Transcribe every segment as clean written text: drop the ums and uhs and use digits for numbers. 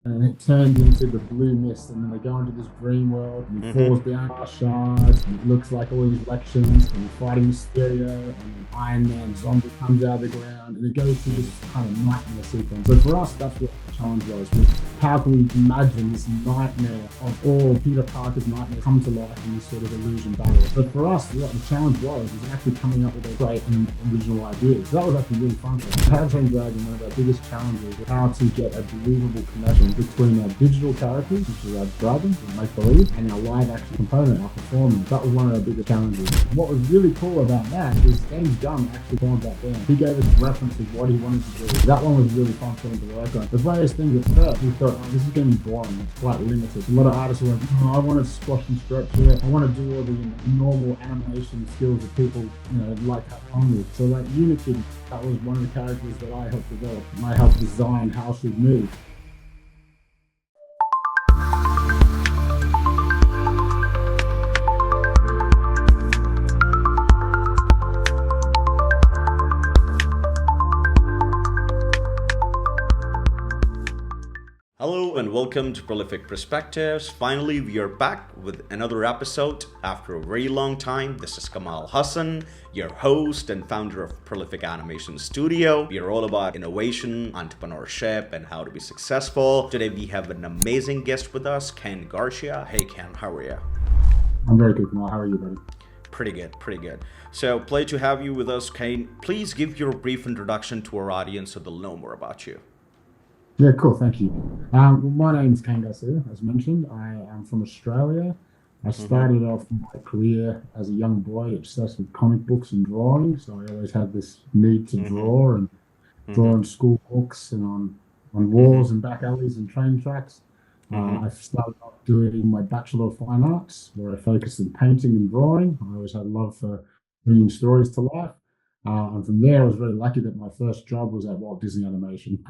and it turned into the blue mist, and then they go into this green world, and he falls Mm-hmm. down shards, and it looks like all these reflections, and he's fighting Mysterio, and then Iron Man zombie comes out of the ground, and it goes through this kind of nightmare sequence. So for us, that's what the challenge was how can we imagine this nightmare of all Peter Parker's nightmares come to life in this sort of illusion battle? But for us, what the challenge was actually coming up with a great and original idea. So that was actually really fun for us. Power Dragon, one of our biggest challenges was how to get a believable connection between our digital characters, which is our dragons, make believe, and our live action component, our performance. That was one of our biggest challenges. What was really cool about that is James Gunn actually formed that band. He gave us reference of what he wanted to do. That one was really fun for him to work on. The various things at first, we thought, oh, this is going to be boring. It's quite limited. A lot of artists were like, oh, I want to squash and stretch it. I want to do all the normal animation skills that people, like have on with. So like Unity, that was one of the characters that I helped develop. And I helped design how she'd move. Hello and welcome to Prolific Perspectives. Finally, we are back with another episode after a very long time. This is Kamal Hassan, your host and founder of Prolific Animation Studio. We are all about innovation, entrepreneurship, and how to be successful. Today, we have an amazing guest with us, Kayn Garcia. Hey, Kayn, how are you? I'm very good, Kamal. How are you, buddy? Pretty good, pretty good. So, pleasure to have you with us, Kayn. Please give your brief introduction to our audience so they'll know more about you. Yeah, cool. Thank you. Well, my name is Kayn Garcia, as mentioned. I am from Australia. I Mm-hmm, started off my career as a young boy obsessed with comic books and drawing. So I always had this need to mm-hmm, draw and draw mm-hmm, on school books and on mm-hmm, walls and back alleys and train tracks. mm-hmm, I started off doing my Bachelor of Fine Arts, where I focused in painting and drawing. I always had love for bringing stories to life. And from there, I was very lucky that my first job was at Walt Disney Animation.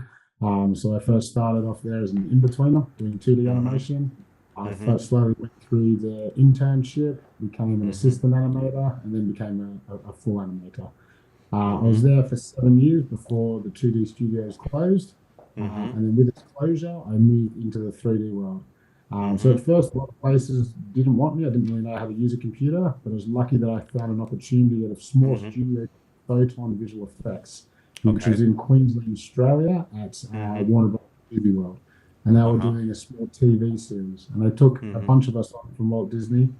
So I first started off there as an in-betweener doing 2D mm-hmm, animation. I mm-hmm, first slowly went through the internship, became an mm-hmm, assistant animator, and then became a full animator. I mm-hmm, was there for 7 years before the 2D studios closed. mm-hmm, And then with its closure, I moved into the 3D world. So mm-hmm, at first, a lot of places didn't want me. I didn't really know how to use a computer, but I was lucky that I found an opportunity at a small mm-hmm. studio, Photon Visual Effects, which Okay. was in Queensland, Australia, at Mm-hmm, Warner Bros. TV World. And they were uh-huh, doing a small TV series. And they took a mm-hmm, bunch of us on from Walt Disney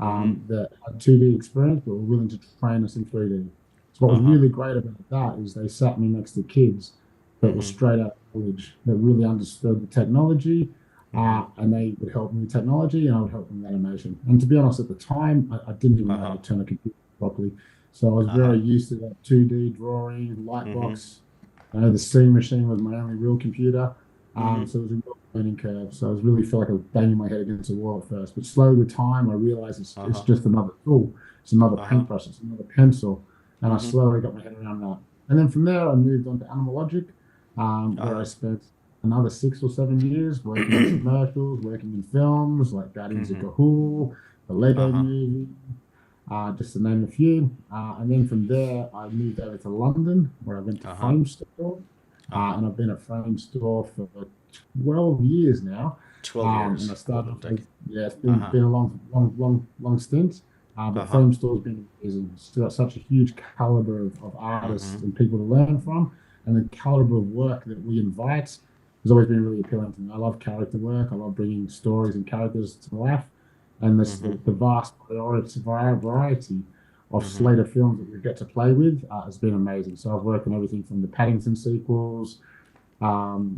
mm-hmm, that had 2D experience, but were willing to train us in 3D. So what was uh-huh, really great about that is they sat me next to kids that were mm-hmm, straight out of college that really understood the technology, mm-hmm, and they would help me with technology, and I would help them with animation. And to be honest, at the time, I didn't even know how uh-huh, to turn a computer properly, so I was uh-huh, very used to that 2D drawing, mm-hmm, Lightbox. The C machine was my only real computer. mm-hmm, So it was a real learning curve. So I was really felt like I was banging my head against the wall at first. But slowly with time, I realized it's uh-huh, just another tool. It's another uh-huh, paintbrush. It's another pencil. And I mm-hmm, slowly got my head around that. And then from there, I moved on to Animal Logic, where I uh-huh, spent another 6 or 7 years working in commercials, working in films like Guardians of mm-hmm, Gahul, the Lego uh-huh, Movie, just to name a few. And then from there, I moved over to London, where I went to uh-huh, Framestore, uh-huh. and I've been at Framestore for 12 years now. 12 And I years. started Golden off ticket. with, yeah, it's Uh-huh, been a long stint. But uh-huh, Framestore's been amazing. It's got such a huge caliber of mm-hmm, artists and people to learn from, and the caliber of work that we invite has always been really appealing to me. I love character work. I love bringing stories and characters to life, and this mm-hmm, the vast variety of mm-hmm, slate of films that we get to play with has been amazing. So I've worked on everything from the Paddington sequels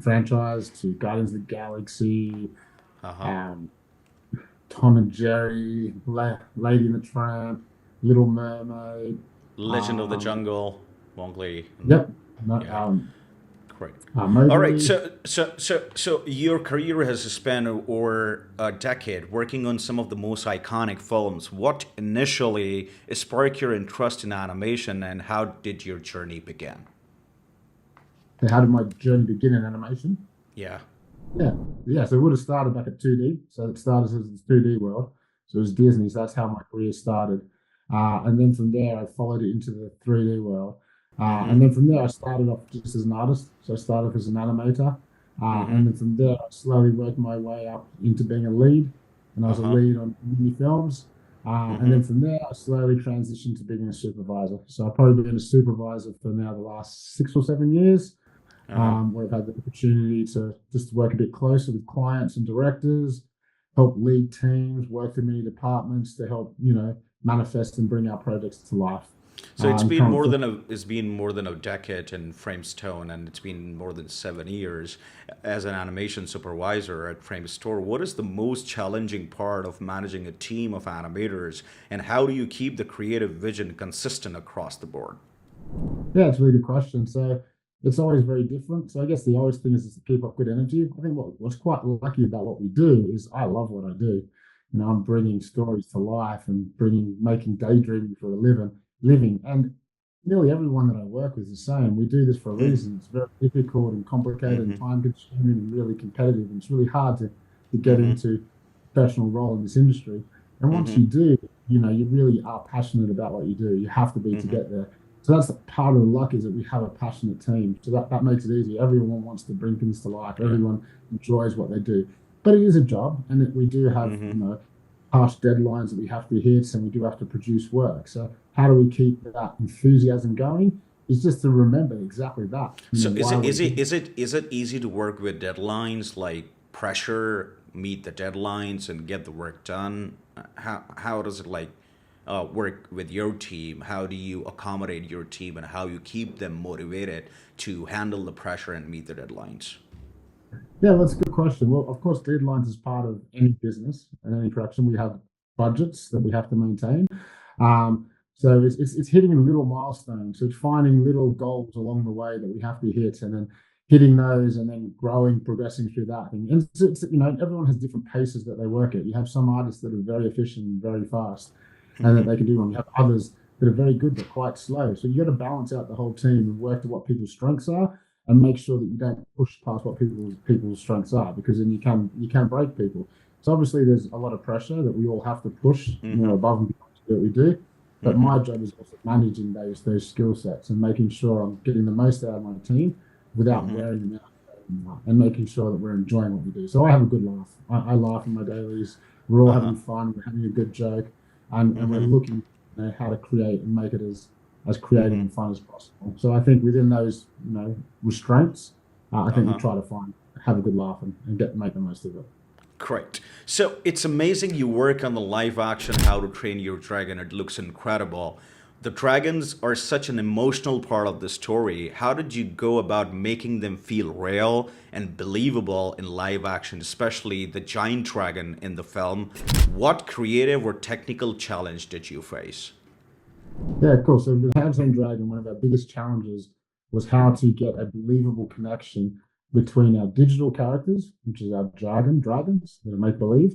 franchise to Guardians of the Galaxy, uh-huh. um, Tom and Jerry, Lady and the Tramp, Little Mermaid. Legend of the Um, Jungle, Mowgli. yep, Yeah, great. All right, Mowgli. so your career has spanned over a decade working on some of the most iconic films. What initially sparked your interest in animation and how did your journey begin? How did my journey begin in animation? Yeah. Yeah, yeah. So it would have started back at 2D. So it started as the 2D world. So it was Disney. So that's how my career started. And then from there, I followed it into the 3D world. Mm-hmm. And then from there, I started off just as an artist. So I started off as an animator. Mm-hmm. And then from there, I slowly worked my way up into being a lead, and I was a Uh-huh. lead on mini films. And Mm-hmm. then from there, I slowly transitioned to being a supervisor. So I've probably been a supervisor for now the last 6 or 7 years, Uh-huh. where I've had the opportunity to just work a bit closer with clients and directors, help lead teams, work with many departments to help, manifest and bring our projects to life. So it's And been current more than a decade in Framestone, and it's been more than 7 years as an animation supervisor at Framestore. What is the most challenging part of managing a team of animators, and how do you keep the creative vision consistent across the board? Yeah, it's a really good question. So it's always very different. So I guess the always thing is to keep up good energy. I think what's quite lucky about what we do is I love what I do. I'm bringing stories to life and making daydreaming for a living. And nearly everyone that I work with is the same. We do this for a reason. It's very difficult and complicated and Mm-hmm. time consuming and really competitive. And it's really hard to get Mm-hmm. into a professional role in this industry. And once Mm-hmm. you do, you really are passionate about what you do. You have to be to Mm-hmm. get there. So that's the part of the luck is that we have a passionate team. So that makes it easy. Everyone wants to bring things to life. Yeah. Everyone enjoys what they do. But it is a job, and we do have Mm-hmm. harsh deadlines that we have to hit, and we do have to produce work. So how do we keep that enthusiasm going? Is just to remember exactly that. So is Why it we're is it doing. is it is it easy to work with deadlines, like pressure, meet the deadlines and get the work done? How does it work with your team? How do you accommodate your team, and how you keep them motivated to handle the pressure and meet the deadlines? Yeah, that's a good question. Well, of course, deadlines is part of any business and any production. We have budgets that we have to maintain. So it's hitting little milestones. So it's finding little goals along the way that we have to hit, and then hitting those, and then growing, progressing through that thing. And everyone has different paces that they work at. You have some artists that are very efficient and very fast, and that Mm-hmm. they can do one. You have others that are very good but quite slow. So you got to balance out the whole team and work to what people's strengths are, and make sure that you don't push past what people's strengths are, because then you can break people. So obviously there's a lot of pressure that we all have to push, Mm-hmm. above and beyond to do what we do. But Mm-hmm. my job is also managing those skill sets and making sure I'm getting the most out of my team without Mm-hmm. wearing them out, and making sure that we're enjoying what we do. So I have a good laugh. I laugh in my dailies. We're all Uh-huh. having fun. We're having a good joke, and we're Mm-hmm. looking how to create and make it as creative Mm-hmm. and fun as possible. So I think within those restraints, I think we Uh-huh. try to have a good laugh, and make the most of it. Correct. So it's amazing you work on the live action How to Train Your Dragon. It looks incredible. The dragons are such an emotional part of the story. How did you go about making them feel real and believable in live action, especially the giant dragon in the film? What creative or technical challenge did you face? Yeah, cool. So with House and Dragon, one of our biggest challenges was how to get a believable connection between our digital characters, which is our dragons that are make believe,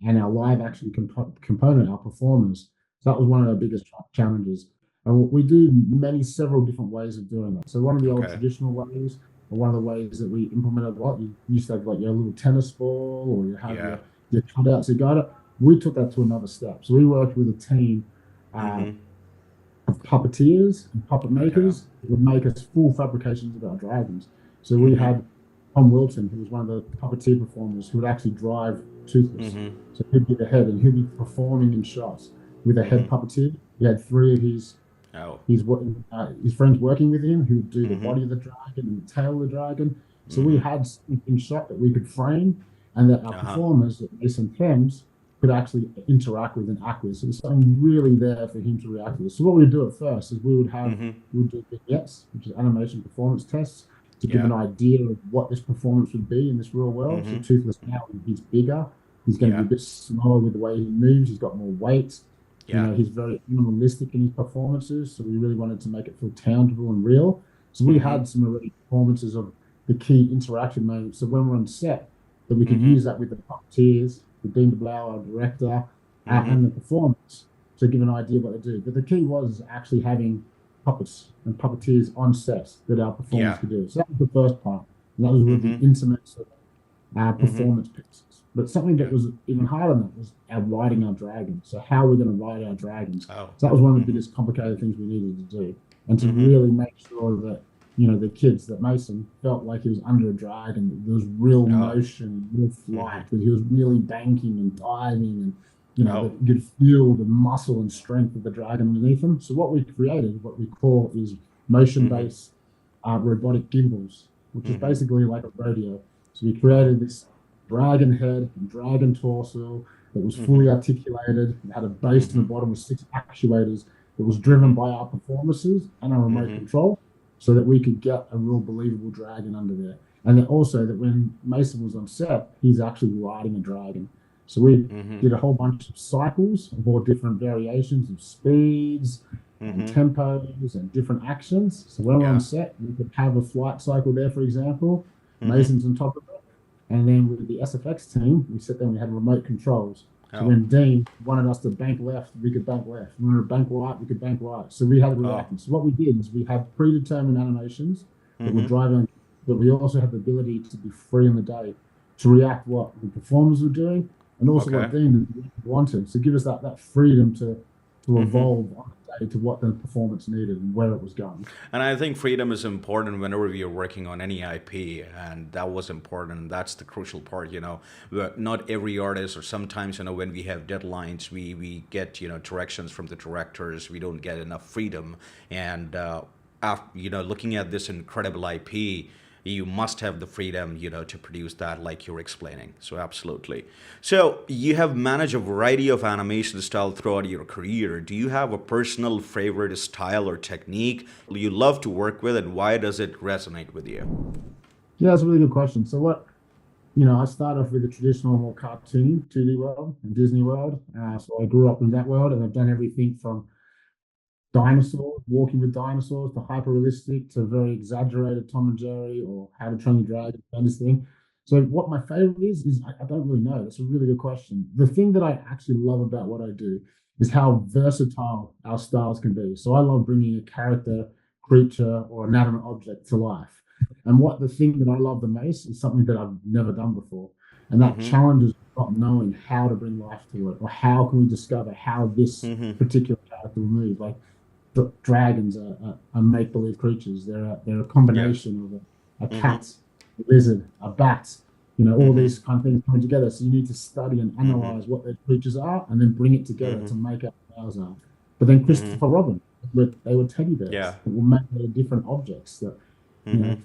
and our live action component, our performers. So that was one of our biggest challenges. And we do several different ways of doing that. So one of the old Okay. traditional ways, or one of the ways that we implemented a lot, you used to have like your little tennis ball, or you have Yeah. your cutouts, you got it. We took that to another step. So we worked with a team. Uh, Mm-hmm. of puppeteers and puppet Okay. makers that would make us full fabrications of our dragons. So we Mm-hmm. had Tom Wilton, who was one of the puppeteer performers, who would actually drive Toothless. Mm-hmm. So he'd be the head, and he'd be performing in shots with a head Mm-hmm. puppeteer. He had three of Oh. his friends working with him who would do the Mm-hmm. body of the dragon and the tail of the dragon. So we Mm-hmm. had something shot that we could frame, and that our Uh-huh. performers, Mace and Thames, could actually interact with and act with. So there's something really there for him to react with. So what we'd do at first is Mm-hmm. we would do vignettes, which is animation performance tests, to give Yeah. an idea of what this performance would be in this real world. So Mm-hmm. Toothless now, he's bigger. He's going to be Yeah. a bit slower with the way he moves. He's got more weight. Yeah. He's very minimalistic in his performances. So we really wanted to make it feel tangible and real. So we Mm-hmm. had some already performances of the key interaction moments. So when we're on set, that we could Mm-hmm. use that with the puppeteers, with Dean DeBlau, our director, Mm-hmm. and the performers, to give an idea of what they do. But the key was actually having puppets and puppeteers on set that our performers Yeah. could do. So that was the first part. And that was with the Mm-hmm. intimate sort of Mm-hmm. performance pieces. But something that Yeah. was even harder than that was our riding our dragons. So how we're going to ride our dragons. Oh. So that was one of the Mm-hmm. biggest complicated things we needed to do, and to Mm-hmm. really make sure that the kids, that Mason felt like he was under a dragon, that there was real Oh. motion, real Mm-hmm. flight, that he was really banking and diving, and that Oh. you could feel the muscle and strength of the dragon underneath him. So what we created, what we call is Mm-hmm. motion-based robotic gimbals, which is Mm-hmm. basically like a rodeo. So we Uh-huh. created this dragon head and dragon torso that was Mm-hmm. fully articulated. It had a base in Mm-hmm. the bottom with 6 actuators that was driven Mm-hmm. by our performances and a remote Mm-hmm. control, so that we could get a real believable dragon under there. And then also that when Mason was on set, he's actually riding a dragon. So we Mm-hmm. did a whole bunch of cycles of all different variations of speeds and Mm-hmm. tempos and different actions. So when we're on Yeah. set, we could have a flight cycle there, for example. Mm-hmm. Mason's on top of it. And then with the SFX team, we sat there and we had remote controls. So Oh. when Dean wanted us to bank left, we could bank left. When we wanted to bank right, we could bank right. So we had Oh. reacting. So what we did is we had predetermined animations that were Mm-hmm. driving, but we also had the ability to be free on the day to react what the performers were doing and also Okay. what Dean wanted. So give us that freedom to Mm-hmm. evolve on the day to what the performance needed and where it was going. And I think freedom is important whenever you're working on any IP, and that was important. That's the crucial part, But not every artist, or sometimes, when we have deadlines, we get, directions from the directors. We don't get enough freedom, and looking at this incredible IP, you must have the freedom, to produce that, like you're explaining. So absolutely. So you have managed a variety of animation style throughout your career. Do you have a personal favorite style or technique you love to work with, and why does it resonate with you? Yeah, that's a really good question. So I started off with the traditional, more cartoony 2D world and Disney world. So I grew up in that world, and I've done everything from dinosaurs, walking with dinosaurs, to hyper realistic, to very exaggerated Tom and Jerry or How to Train Your Dragon, kind of thing. So what my favorite is I don't really know. That's a really good question. The thing that I actually love about what I do is how versatile our styles can be. So I love bringing a character, creature, or inanimate object to life. And what the thing that I love the most is something that I've never done before. And that Mm-hmm. challenges not knowing how to bring life to it, or how can we discover how this Mm-hmm. particular character will move. Like dragons are make believe creatures. They're a Yeah. combination of a Mm-hmm. cat, a lizard, a bat. All Mm-hmm. these kind of things coming together. So you need to study and Mm-hmm. analyze what their creatures are, and then bring it together Mm-hmm. to make up what ours are. But then Mm-hmm. Christopher Robin, they were teddy Yeah. bears that were made out of different objects. That you Mm-hmm. know,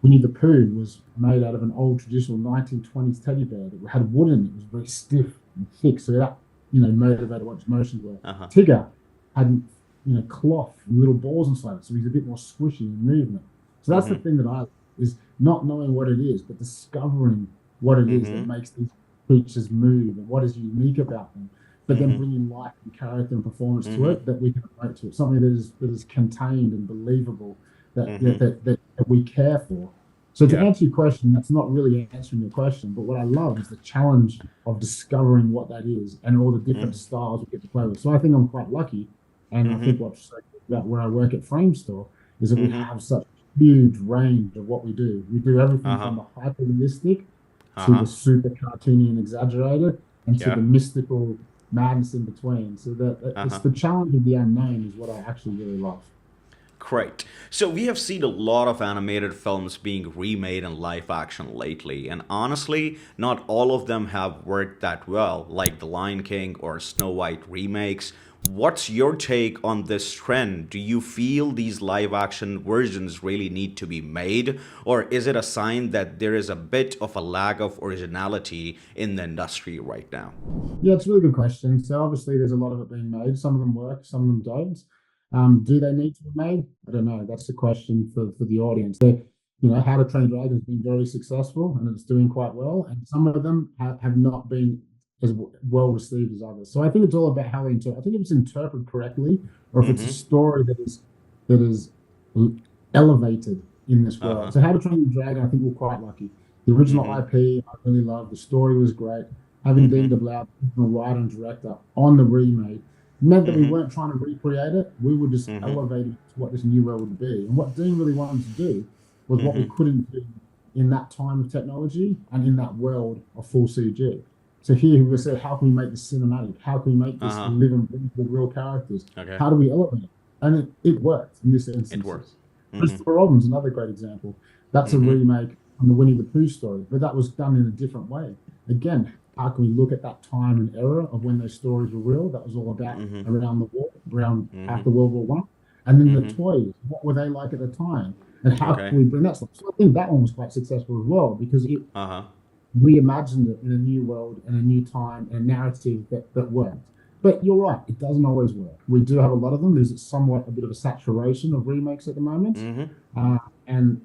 Winnie the Pooh was made out of an old traditional 1920s teddy bear that had wood in it. It was very stiff and thick, so that motivated what its motions were. Uh-huh. Tigger had cloth and little balls inside it, so he's a bit more squishy in movement. So that's the Mm-hmm. thing that I like, is not knowing what it is, but discovering what it is that Mm-hmm. makes these creatures move and what is unique about them. But then Mm-hmm. bringing life and character and performance to Mm-hmm. it that we can relate to it, something that is contained and believable, that Mm-hmm. that, that, that we care for. So to Yeah. answer your question, that's not really answering your question, but what I love is the challenge of discovering what that is and all the different Mm-hmm. styles we get to play with. So I think I'm quite lucky, and I think Mm-hmm. what's so good about where I work at Framestore is that we Mm-hmm. have such a huge range of what we do. We do everything Uh-huh. from the hyper realistic to Uh-huh. the super cartoony and exaggerated, and to Yeah. the mystical madness in between. So it's Uh-huh. the challenge of the unknown is what I actually really love. Great. So we have seen a lot of animated films being remade in live action lately, and honestly, not all of them have worked that well, like The Lion King or Snow White remakes. What's your take on this trend? Do you feel these live action versions really need to be made, or is it a sign that there is a bit of a lack of originality in the industry right now? Yeah, it's a really good question. So obviously, there's a lot of it being made. Some of them work, some of them don't. Do they need to be made? I don't know. That's the question for the audience. How to Train Your Dragon has been very successful and it's doing quite well, and some of them have not been as well received as others. So I think it's all about how they interpret. I think if it's interpreted correctly, or if it's a Mm-hmm. story that is elevated in this Uh-huh. world. So How to Train Your Dragon, I think we're quite lucky. The original Mm-hmm. IP, I really loved. The story was great. Having Mm-hmm. Dean DeBlow, the writer and director, on the remake meant that we Mm-hmm. weren't trying to recreate it. We were just Mm-hmm. elevating it to what this new world would be. And what Dean really wanted to do was what we Mm-hmm. couldn't do in that time of technology and in that world of full CG. So here we said, how can we make this cinematic? How can we make this Uh-huh. live and breathe with real characters? Okay. How do we elevate it? And it worked in this It instance. works. Mm-hmm. Christopher Robin's another great example. That's a Mm-hmm. remake on the Winnie the Pooh story, but that was done in a different way. Again, how can we look at that time and era of when those stories were real? That was all about Mm-hmm. around the war, around Mm-hmm. after World War One, and then the Mm-hmm. toys. What were they like at the time? And how Okay. can we bring that stuff? So I think that one was quite successful as well because it Uh-huh. reimagined it in a new world and a new time and a narrative that worked. But you're right, it doesn't always work. We do have a lot of them. There's somewhat a bit of a saturation of remakes at the moment. Mm-hmm. And,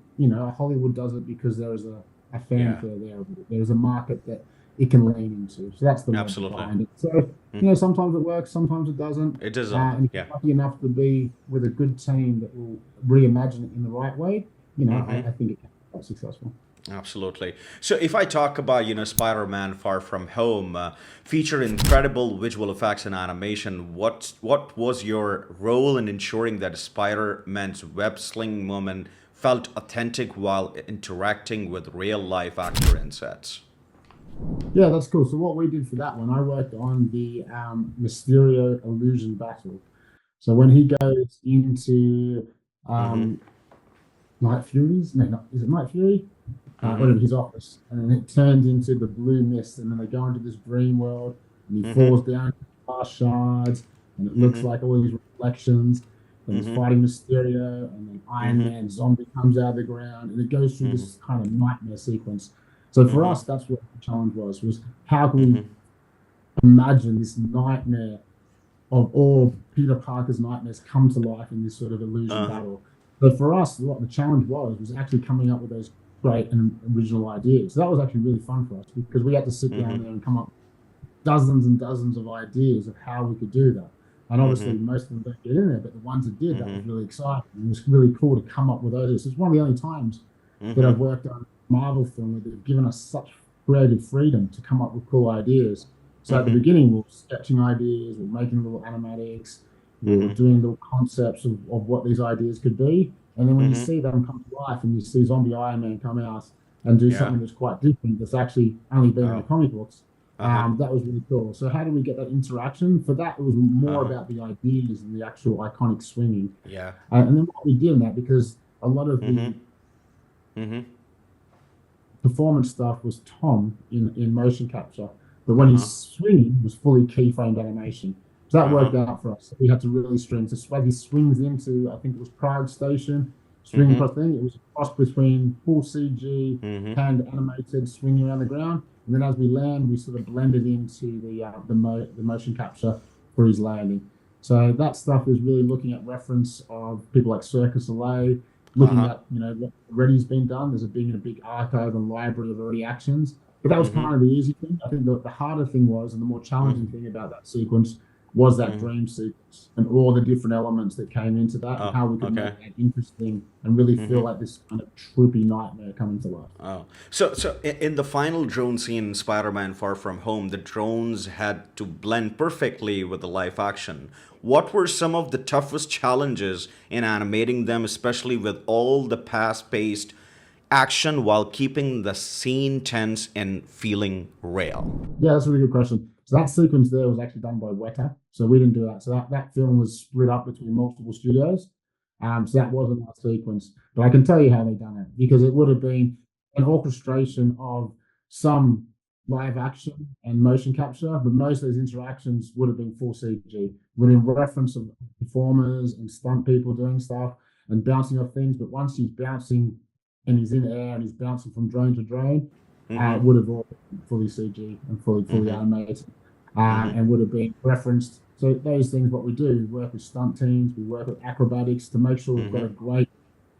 Hollywood does it because there is a Yeah. fanfare there. There's a market that it can lean into. So that's the logic Absolutely. behind it. So, sometimes it works, sometimes it doesn't. It doesn't. And if you're Yeah. lucky enough to be with a good team that will reimagine it in the right way, Mm-hmm. I think it can be quite successful. Absolutely. So if I talk about, Spider-Man Far From Home, feature incredible visual effects and animation, what was your role in ensuring that Spider-Man's web sling moment felt authentic while interacting with real life actor and sets? Yeah, that's cool. So what we did for that one, I worked on the Mysterio illusion battle. So when he goes into Mm-hmm. um, Night Fury's, no, not, is it Night Fury? Mm-hmm. Whatever, his office, and then it turns into the blue mist, and then they go into this dream world, and he Mm-hmm. falls down glass shards, and it looks Mm-hmm. like all these reflections. Then he's Mm-hmm. fighting Mysterio, and then Iron Mm-hmm. Man zombie comes out of the ground, and it goes through Mm-hmm. this kind of nightmare sequence. So for Mm-hmm. us, that's what the challenge was how can we Mm-hmm. imagine this nightmare of all Peter Parker's nightmares come to life in this sort of illusion Uh-huh. battle. So for us, what the challenge was actually coming up with those great and original ideas. So that was actually really fun for us because we had to sit down Mm-hmm. there and come up with dozens and dozens of ideas of how we could do that. And obviously, Mm-hmm. most of them don't get in there, but the ones that did, that was Mm-hmm. really exciting. It was really cool to come up with those. It's one of the only times that Mm-hmm. I've worked on a Marvel film where they've given us such creative freedom to come up with cool ideas. So at the Mm-hmm. beginning, we're sketching ideas, we're making little animatics, we're Mm-hmm. doing little concepts of what these ideas could be. And then when you Mm-hmm. see them come to life and you see Zombie Iron Man come out and do Yeah. something that's quite different, that's actually only been in the Oh. comic books, Uh-huh. that was really cool. So how do we get that interaction? For that, it was more Uh-huh. about the ideas and the actual iconic swinging. Yeah. And then what we did in that, because a lot of Mm-hmm. the Mm-hmm. performance stuff was Tom in motion capture, but when Uh-huh. he's swinging, it was fully keyframed animation. So that Uh-huh. worked out for us. We had to really string. So when he swings into, I think it was Prague Station, swinging Mm-hmm. across thing, it was a cross between full CG, Mm-hmm. hand animated, swinging around the ground. And then as we land, we sort of blended into the motion capture for his landing. So that stuff is really looking at reference of people like Circus Soleil, looking Uh-huh. at what already's been done. There's a big archive and library of already actions. But that was Mm-hmm. kind of the easy thing. I think the harder thing was, and the more challenging Mm-hmm. thing about that sequence was that Mm-hmm. dream sequence and all the different elements that came into that and Oh, how we could okay. make that interesting and really feel Mm-hmm. like this kind of trippy nightmare coming to life. Oh, so in the final drone scene in Spider-Man Far From Home, the drones had to blend perfectly with the live action. What were some of the toughest challenges in animating them, especially with all the fast-paced action while keeping the scene tense and feeling real? Yeah, that's a really good question. So that sequence there was actually done by Weta. So we didn't do that. So that film was split up between multiple studios. So that wasn't our sequence. But I can tell you how they done it because it would have been an orchestration of some live action and motion capture, but most of those interactions would have been full CG, with in reference of performers and stunt people doing stuff and bouncing off things. But once he's bouncing and he's in air and he's bouncing from drone to drone, Mm-hmm. would have all been fully CG and fully Mm-hmm. animated, Mm-hmm. and would have been referenced. So those things, what we do, we work with stunt teams, we work with acrobatics to make sure we've got Mm-hmm. a great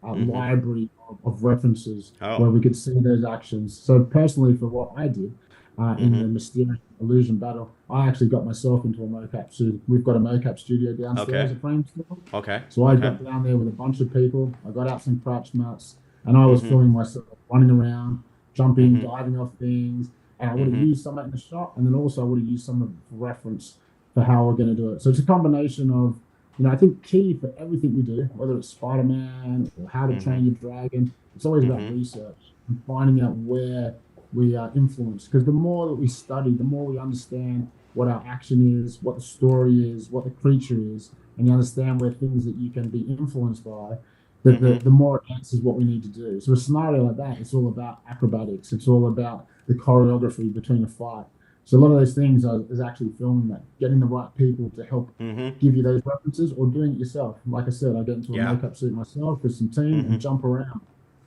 Mm-hmm. library of references Oh. where we could see those actions. So personally, for what I did in the Mm-hmm. Mysterious Illusion battle, I actually got myself into a mocap suit. We've got a mocap studio downstairs Okay. at Framestore. Okay. So I Okay. got down there with a bunch of people. I got out some crouch mats, and I was Mm-hmm. filming myself running around, jumping, Mm-hmm. diving off things. And I would have Mm-hmm. used some of it in the shot, and then also I would have used some of it for reference for how we're going to do it. So it's a combination of, I think key for everything we do, whether it's Spider-Man or How to Mm-hmm. Train Your Dragon, it's always about Mm-hmm. research and finding out where we are influenced. Because the more that we study, the more we understand what our action is, what the story is, what the creature is, and you understand where things that you can be influenced by, Mm-hmm. the more it answers what we need to do. So a scenario like that, it's all about acrobatics. It's all about the choreography between a fight. So a lot of those things is actually filming that, getting the right people to help Mm-hmm. give you those references or doing it yourself. Like I said, I get into a Yeah. makeup suit myself with some team Mm-hmm. and jump around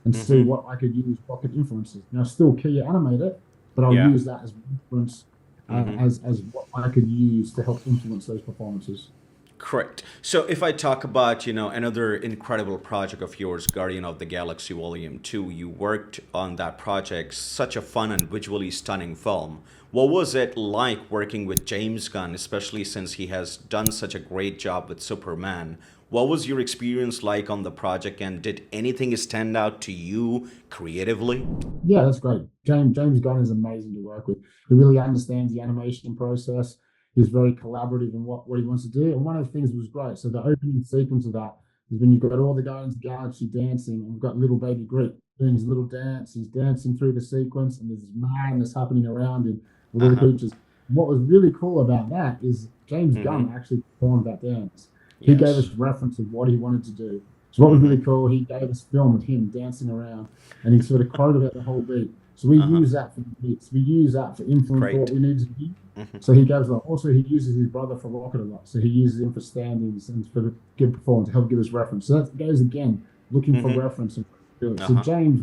and see Mm-hmm. what I could use, what could influence it. Now, still key animate it, but I'll Yeah. use that as reference Mm-hmm. as what I could use to help influence those performances. Correct. So if I talk about, another incredible project of yours, Guardian of the Galaxy Volume 2, you worked on that project, such a fun and visually stunning film. What was it like working with James Gunn, especially since he has done such a great job with Superman? What was your experience like on the project, and did anything stand out to you creatively? Yeah, that's great. James Gunn is amazing to work with. He really understands the animation process. He's very collaborative in what he wants to do. And one of the things that was great. So the opening sequence of that is when you've got all the Guardians of the Galaxy dancing, and we've got little baby Groot doing his little dance. He's dancing through the sequence, and there's madness happening around him with all the Uh-huh. creatures. What was really cool about that is James Mm-hmm. Gunn actually performed that dance. He gave us Yes. reference of what he wanted to do. So what was Mm-hmm. really cool, he gave us film of him dancing around, and he sort of quoted out the whole beat. So we Uh-huh. use that for the beats. We use that for influence for what Great. we need to do. Mm-hmm. So he goes like, also he uses his brother for Rocket a lot. So he uses him for standings and for the good performance to help give us reference. So that goes again, looking for Mm-hmm. reference and do it. So Uh-huh. James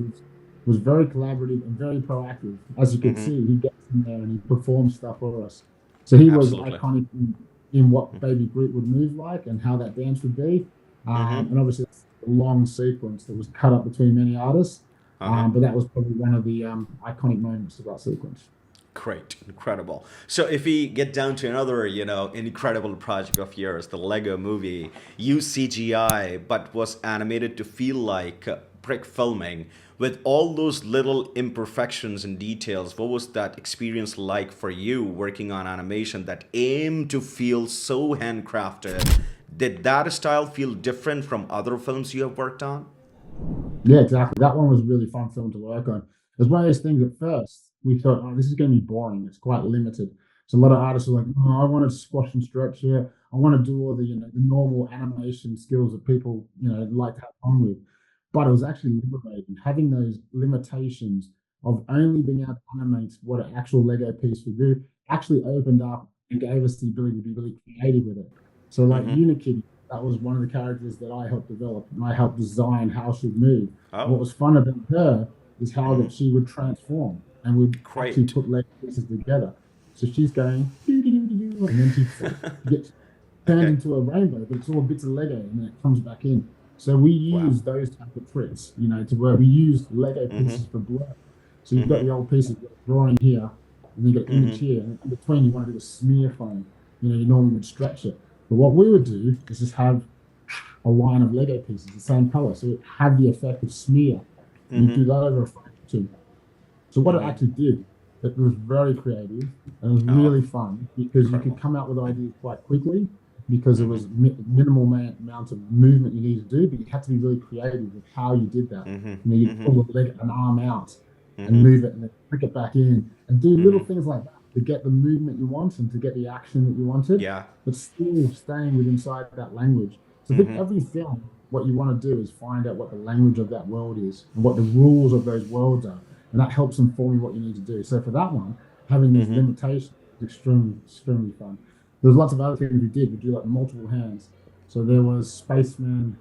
was very collaborative and very proactive. As you can Mm-hmm. see, he gets in there and he performs stuff for us. So he was Absolutely. iconic in what Baby Groot would move like and how that dance would be. Mm-hmm. And obviously, it's a long sequence that was cut up between many artists. Uh-huh. But that was probably one of the iconic moments of that sequence. Great, incredible. So if we get down to another, incredible project of yours, the Lego movie, used CGI but was animated to feel like brick filming with all those little imperfections and details. What was that experience like for you working on animation that aimed to feel so handcrafted? Did that style feel different from other films you have worked on? Yeah, exactly. That one was a really fun film to work on. It was one of those things at first we thought, oh, this is going to be boring. It's quite limited. So a lot of artists are like, oh, I want to squash and stretch here. I want to do all the normal animation skills that people, like to have fun with. But it was actually liberating. Having those limitations of only being able to animate what an actual Lego piece would do actually opened up and gave us the ability to be really creative with it. So like Mm-hmm. Unikitty, that was one of the characters that I helped develop and I helped design how she'd move. What Oh, was fun about her is how mm-hmm. that she would transform and would actually Great. put Lego pieces together. So she's going, doo, doo, doo, doo, doo, and then she gets turned Okay. into a rainbow, but it's all bits of Lego and then it comes back in. So we Wow. use those type of tricks, to where we use Lego Mm-hmm. pieces for blur. So you've got Mm-hmm. the old pieces, you've got a drawing here, and then you've got an image Mm-hmm. here, and in between you want to do a smear foam. You normally would stretch it. But what we would do is just have a line of Lego pieces, the same color. So it had the effect of smear. And you Mm-hmm. do that over a frame or two. So what it Mm-hmm. actually did, it was very creative and it was Oh, really fun because you could incredible. come out with ideas quite quickly because it Mm-hmm. was minimal amount of movement you needed to do, but you had to be really creative with how you did that. Mm-hmm. You'd Mm-hmm. pull a leg, an arm out and Mm-hmm. move it and then pick it back in and do little Mm-hmm. things like that to get the movement you want and to get the action that you wanted, Yeah. but still staying within inside that language. So I think Mm-hmm. every film, what you want to do is find out what the language of that world is and what the rules of those worlds are. And that helps inform you what you need to do. So for that one, having these Mm-hmm. limitations is extremely, extremely fun. There's lots of other things we did. We do like multiple hands. So there was Spaceman,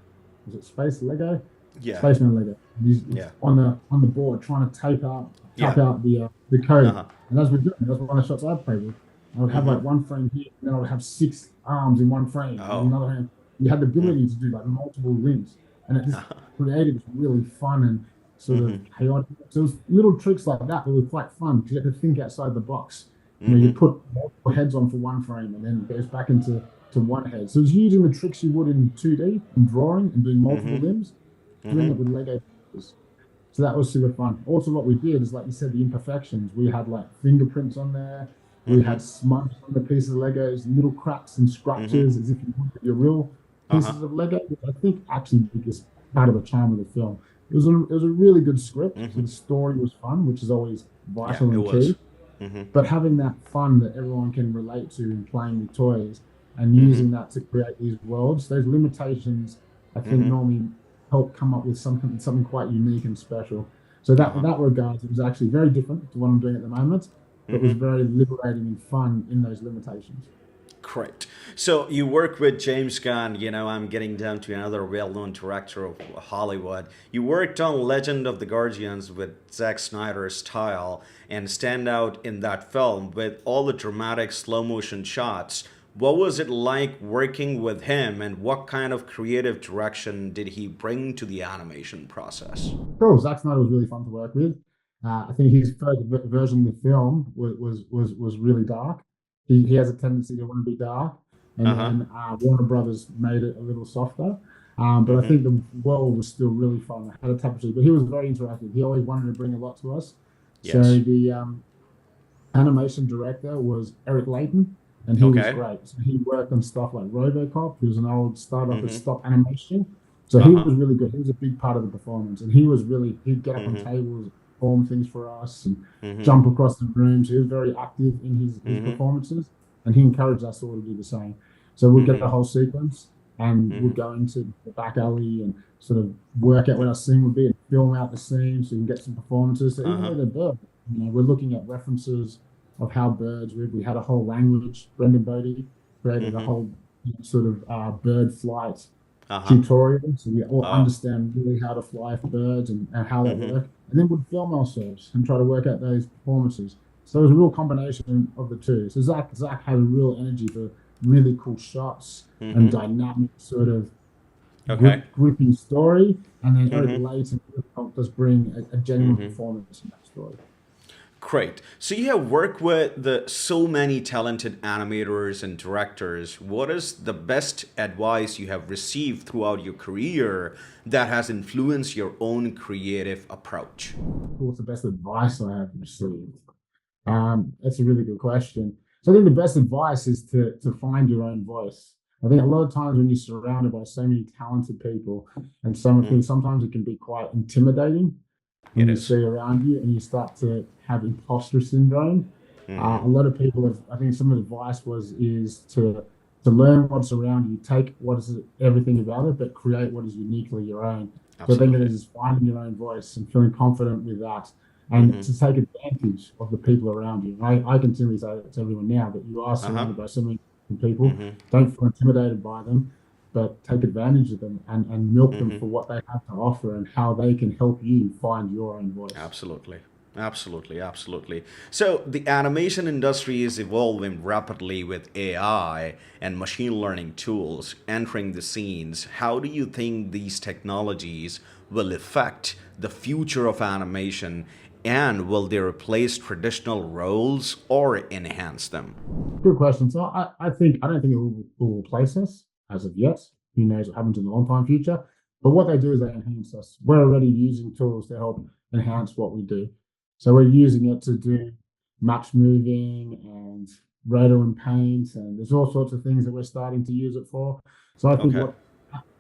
was it Space Lego? Yeah. Spaceman Lego. He's Yeah. on the board trying to Yeah. tap out the code. Uh-huh. And as we're doing, that's one of the shots I played with. I would have Mm-hmm. like one frame here, and then I would have six arms in one frame, and Oh. another hand. You had the Mm. ability to do like multiple limbs, and it just created this really fun and sort of Mm-hmm. chaotic. So it was little tricks like that were quite fun because you had to think outside the box. You Mm-hmm. put multiple heads on for one frame, and then it goes back into one head. So it was using the tricks you would in 2D and drawing and doing multiple Mm-hmm. limbs, doing Mm-hmm. it with Lego pieces. So that was super fun. Also, what we did is, like you said, the imperfections. We had like fingerprints on there. We Mm-hmm. had smudge on the pieces of Legos, little cracks and Mm-hmm. scratches, as if you wanted your real Uh-huh. pieces of Lego. Which I think actually is part of the charm of the film. It was a really good script. So Mm-hmm. the story was fun, which is always Yeah, vital it and was. key. Mm-hmm. But having that fun that everyone can relate to in playing with toys and Mm-hmm. using that to create these worlds, those limitations, I think Mm-hmm. normally help come up with something quite unique and special. So that in Uh-huh. that regard, it was actually very different to what I'm doing at the moment, but was Mm-hmm. very liberating and fun in those limitations. Correct. So you work with James Gunn. I'm getting down to another well-known director of Hollywood. You worked on Legend of the Guardians with Zack Snyder's style and stand out in that film with all the dramatic slow-motion shots. What was it like working with him, and what kind of creative direction did he bring to the animation process? Cool. Zack Snyder was really fun to work with. I think his first version of the film was really dark. He has a tendency to want to be dark, and Uh-huh. then Warner Brothers made it a little softer. But I Mm-hmm. think the world was still really fun. I had a tapestry, but he was very interactive. He always wanted to bring a lot to us. So Yes. the animation director was Eric Layton, and he was Okay. great. So he worked on stuff like RoboCop. He was an old startup at Mm-hmm. stop animation. So he Uh-huh. was really good. He was a big part of the performance, and he'd get up on Mm-hmm. tables, perform things for us, and Mm-hmm. jump across the room. So he was very active in his Mm-hmm. performances, and he encouraged us all to do the same. So we'd get Mm-hmm. a whole sequence, and Mm-hmm. we'd go into the back alley and sort of work out what our scene would be, and film out the scene so you can get some performances. So even Uh-huh. though they're birds, we're looking at references of how birds live. We had a whole language. Brendan Bodie created a Mm-hmm. whole sort of bird flight Uh-huh. tutorial, so we all Oh. understand really how to fly for birds and how that Mm-hmm. work. And then we'd film ourselves and try to work out those performances. So it was a real combination of the two. So Zach had a real energy for really cool shots and Mm-hmm. dynamic sort of Okay. gripping story. And then Eric Mm-hmm. Layton really helped us bring a genuine Mm-hmm. performance in that story. Great. So you have worked with so many talented animators and directors. What is the best advice you have received throughout your career that has influenced your own creative approach? What's the best advice I have received? That's a really good question. So I think the best advice is to find your own voice. I think a lot of times when you're surrounded by so many talented people and so many Mm-hmm. things, sometimes it can be quite intimidating when It you is. see around you and you start to have imposter syndrome. Mm-hmm. A lot of people have, I think some of the advice is to learn what's around you, take what is everything about it, but create what is uniquely your own. So I think it Absolutely. is finding your own voice and feeling confident with that and Mm-hmm. to take advantage of the people around you. I continually say that to everyone now that you are Uh-huh. surrounded by so many people. Mm-hmm. Don't feel intimidated by them, but take advantage of them and milk them Mm-hmm. for what they have to offer and how they can help you find your own voice. Absolutely. Absolutely, absolutely. So the animation industry is evolving rapidly with AI and machine learning tools entering the scenes. How do you think these technologies will affect the future of animation, and will they replace traditional roles or enhance them? Good question. So I don't think it will replace us as of yet. Who knows what happens in the long time future? But what they do is they enhance us. We're already using tools to help enhance what we do. So we're using it to do match moving and rotor and paint, and there's all sorts of things that we're starting to use it for. So I think Okay. what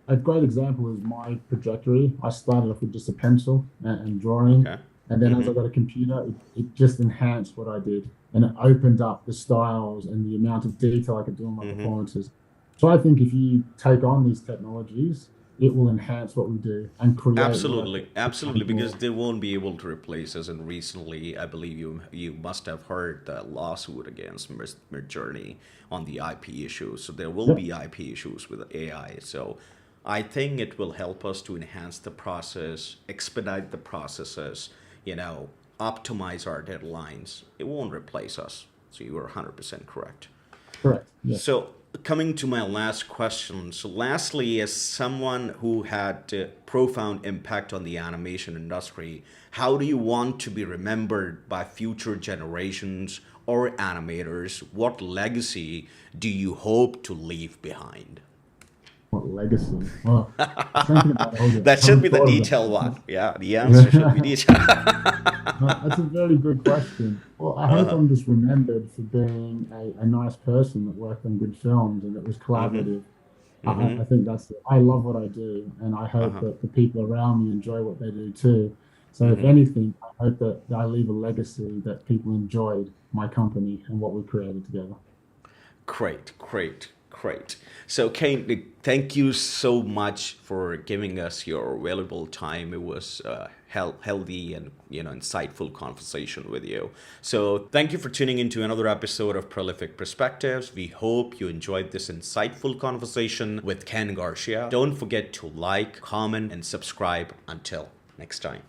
a great example is my trajectory. I started off with just a pencil and drawing, Okay. and then as Mm-hmm. I got a computer, it just enhanced what I did and it opened up the styles and the amount of detail I could do in my Mm-hmm. performances. So I think if you take on these technologies, it will enhance what we do and create what I think Absolutely, absolutely, becomes because more. they won't be able to replace us. And recently, I believe you must have heard the lawsuit against Midjourney on the IP issues. So there will Yep. be IP issues with AI. So I think it will help us to enhance the process, expedite the processes, optimize our deadlines. It won't replace us. So you are 100% correct. Correct. Yes. So, coming to my last question. So, lastly, as someone who had a profound impact on the animation industry, how do you want to be remembered by future generations or animators? What legacy do you hope to leave behind? What legacy? Well, thinking about it, hold it. That I should haven't be the thought of detailed that. one. Yeah, the answer should be detailed. That's a very good question. Well, I hope Uh-huh. I'm just remembered for being a nice person that worked on good films and that was Mm-hmm. collaborative. Mm-hmm. I think that's it. I love what I do, and I hope Uh-huh. that the people around me enjoy what they do too. So, if Mm-hmm. anything, I hope that I leave a legacy that people enjoyed my company and what we created together. Great, great, Great. So, Kayn, thank you so much for giving us your valuable time. It was healthy and insightful conversation with you. So, thank you for tuning into another episode of Prolific Perspectives. We hope you enjoyed this insightful conversation with Kayn Garcia. Don't forget to like, comment, and subscribe. Until next time.